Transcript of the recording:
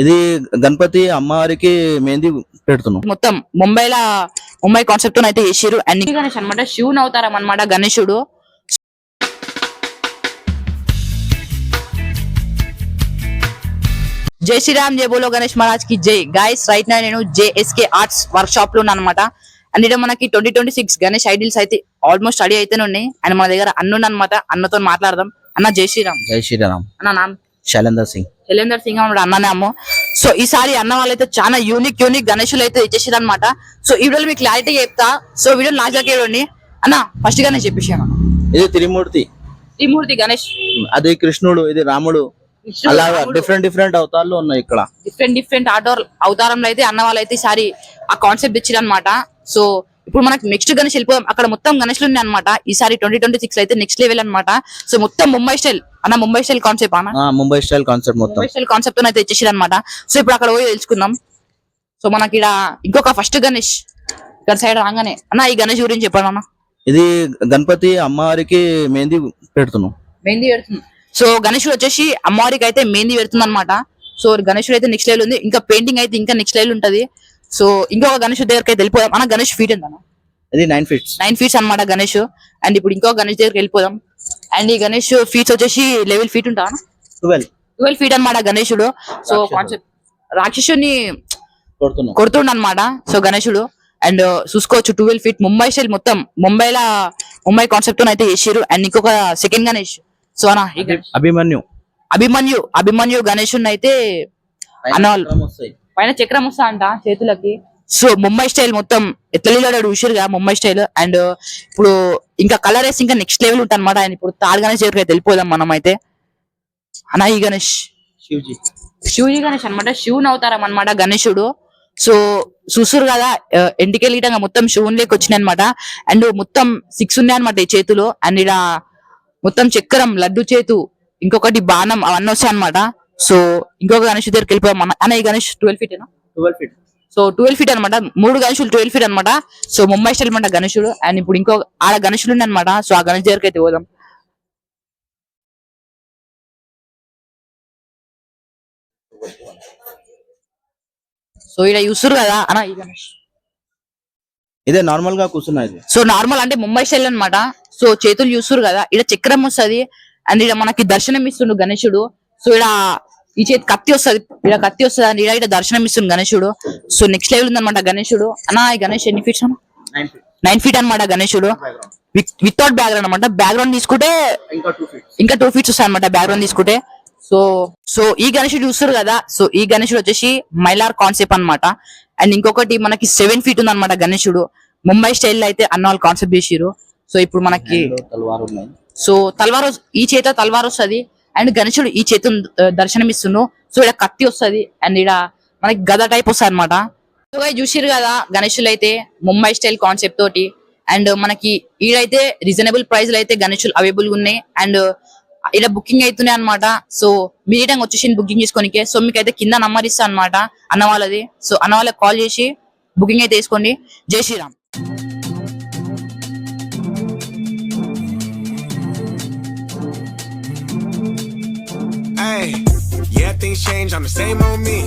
ఇది గణపతి అమ్మవారికి మెహందీ పెడుతున్నాం. మొత్తం ముంబై కాన్సెప్ట్ తో అయితే చేసిరు. అండ్ గణేష్ అనమాట శివుని అవతారం అనమాట గణేశుడు. జై శ్రీరామ్, జై బోలో గణేష్ మహారాజ్ కి జై. గైస్ రైట్ నా నేను JSK ఆర్ట్స్ వర్క్ షాప్ లో అనమాట. అండ్ ఇక్కడ మనకి 2026 గణేష్ ఐడిల్స్ అయితే ఆల్మోస్ట్ రెడీ అయితే ఉన్నాయి. అండ్ మన దగ్గర అన్న అనమాట, అన్నతో మాట్లాడదాం. అన్న జై శ్రీరామ్. జై శ్రీరామ్. అన్న నామ్ శైలేందర్ సింగ్. శైలేందర్ సింగ్ అన్నమాట అన్ననే అమ్మ. సో ఈసారి అన్న వాళ్ళైతే చాలా యూనిక్ గణేషులు అయితే ఇచ్చేసారు అనమాట. సో ఈ వీడియోలో మీకు క్లారిటీ చెప్తా. సో వీడియో లాస్ట్ దాకా చూడండి. అన్న ఫస్ట్ గణేష్ చెప్పేసి అన్న. ఇది త్రిమూర్తి గణేష్, అది కృష్ణుడు, ఇది రాముడు, అలా డిఫరెంట్ అవతారాలు ఉన్నాయి. ఇక్కడ డిఫరెంట్ అవతారంలో అయితే అన్న వాళ్ళు అయితే ఈసారి ఆ కాన్సెప్ట్ ఇచ్చారు అనమాట. సో ఇప్పుడు మనకి నెక్స్ట్ గణేష్ వెళ్ళిపోదాం. అక్కడ మొత్తం గణేష్లు ఉన్నాయి అనమాట. ఈసారి 2026 అయితే నెక్స్ట్ లెవెల్ అనమాట. సో మొత్తం ముంబై స్టైల్ కాన్సెప్ట్ అన్న. ముంబై స్టైల్ కాన్సెప్ట్ మొత్తం ముంబై స్టైల్ కాన్సెప్ట్ అయితే ఇచ్చేసారు అనమాట. సో ఇప్పుడు అక్కడ పోయి తెలుసుకుందాం. సో మనకి ఇక్కడ ఇంకొక ఫస్ట్ గణేష్ ఇక్కడ సైడ్ రాగానే అన్న ఈ గణేష్ గురించి చెప్పండి అన్న. ఇది గణపతి అమ్మవారికి మెహందీ పెడుతున్నాం. మెహందీ పెడుతుంది. సో గణేశుడు వచ్చేసి అమ్మవారికి అయితే మెహందీ పెడుతుంది అనమాట. సో గణేశుడు అయితే నెక్స్ట్ లెవెల్ ఉంది. ఇంకా పెయింటింగ్ అయితే ఇంకా నెక్స్ట్ లెవెల్ ఉంటది. సో ఇంకొక గణేష్ దగ్గరికి అయితే వెళ్ళిపోదాం అన్న. గణేష్ ఫీట్ ఎంత? ఇది 9 ఫీట్స్ అనమాట గణేష్. అండ్ ఇప్పుడు ఇంకొక గణేష్ దగ్గరికి వెళ్ళిపోదాం. అండ్ ఈ గణేష్ ఫీట్స్ వచ్చేసి 11 ఫీట్ ఉంటా, 12 ఫీట్ అనమాట గణేశుడు. సో కాన్సెప్ట్ రాక్షసుని కొడుతుండ అనమాట. సో గణేశుడు అండ్ చూసుకోవచ్చు 12 ఫీట్ ముంబై స్టైల్ మొత్తం ముంబై కాన్సెప్ట్ తో అయితే చేసారు. అండ్ ఇంకొక సెకండ్ గణేష్ సో అన్న అభిమన్యు గణేష్ అయితే అన్న పైన చక్రం వస్తా అంట చేతులకి. సో ముంబై స్టైల్ మొత్తం ఎట్లా చూసారుగా ముంబై స్టైల్. అండ్ ఇప్పుడు ఇంకా కలర్ వేసి ఇంకా నెక్స్ట్ లెవెల్ ఉంటుంది అనమాట. ఆయన ఇప్పుడు తాడు గణేష్ దగ్గరికి అయితే వెళ్ళిపోదాం మనం అయితే. అన్న ఈ గణేష్ శివజీ గణేష్ అనమాట, శివుని అవతారం అనమాట గణేశుడు. సో చూసురు కదా ఎంటికెళ్ళి గిటంగా మొత్తం శివుని లేక వచ్చినాయి అనమాట. అండ్ మొత్తం 6 ఉన్నాయి అనమాట ఈ చేతులు. అండ్ ఇక్కడ మొత్తం చక్రం, లడ్డు చేతు, ఇంకొకటి బాణం అవన్నీ వస్తాయి అనమాట. సో ఇంకొక గణేష్ దగ్గరికి వెళ్ళిపోయాం అన్న. ఈ గణేష్ 12 ఫీట్. సో 12 ఫీట్ అనమాట. 3 గణేషులు 12 ఫీట్ అనమాట. సో ముంబై స్టైల్ అనమాట గణేశుడు. అండ్ ఇప్పుడు ఇంకో ఆడ గణేషులు ఉన్నాయి అనమాట. సో ఆ గణేష్ దగ్గరికి అయితే పోదాం. సో ఇక్కడ చూస్తురు కదా అన్న ఈ గణేష్ ఇదే నార్మల్ గా కూర్చున్నది. సో నార్మల్ అంటే ముంబై స్టైల్ అనమాట. సో చేతులు చూస్తురు కదా, ఇక్కడ చక్రం వస్తుంది. అండ్ ఇక్కడ మనకి దర్శనం ఇస్తుండు గణేశుడు. సో ఇక్కడ ఈ చేతి కత్తి వస్తుంది, ఇక్కడ కత్తి వస్తుంది. అండ్ ఇక్కడ దర్శనం ఇస్తుంది గణేశుడు. సో నెక్స్ట్ లెవెల్ ఉందన్నమాట గణేశుడు. అన్న ఈ గణేష్ ఎన్ని ఫీట్స్ అన్న? 9 ఫీట్ అనమాట గణేశుడు. వితౌట్ బ్యాక్గ్రౌండ్ అనమాట. బ్యాక్గ్రౌండ్ తీసుకుంటే ఇంకా 2 ఫీట్స్ వస్తాయి అనమాట బ్యాక్గ్రౌండ్ తీసుకుంటే. సో ఈ గణేశుడు చూస్తారు కదా. సో ఈ గణేశుడు వచ్చేసి మైలార్ కాన్సెప్ట్ అనమాట. అండ్ ఇంకొకటి మనకి 7 ఫీట్ ఉంది అనమాట గణేశుడు. ముంబై స్టైల్ అయితే అన్న వాళ్ళు కాన్సెప్ట్ చేసిరు. సో ఇప్పుడు మనకి సో తల్వార్ ఈ చేత తల్వార్ వస్తుంది. అండ్ గణేశుడు ఈ చేతు దర్శనం ఇస్తుండు. సో ఇక్కడ కత్తి వస్తుంది. అండ్ ఇక్కడ మనకి గద టైప్ వస్తుంది అనమాట. సో చూసిరు కదా గణేశులు అయితే ముంబై స్టైల్ కాన్సెప్ట్ తోటి. అండ్ మనకి ఈడైతే రీజనబుల్ ప్రైస్ లో అయితే గణేశులు అవైలబుల్ గా ఉన్నాయి. అండ్ ఇలా బుకింగ్ అవుతున్నాయి అనమాట. సో మీరు వచ్చేసి బుకింగ్ చేసుకోనికే. సో మీకు అయితే కింద నంబర్ ఇస్తా అనమాట అన్న వాళ్ళది. సో అన్న వాళ్ళకి కాల్ చేసి బుకింగ్ అయితే వేసుకోండి. జై Sriram. Hey, yeah, things change, I'm the same old me.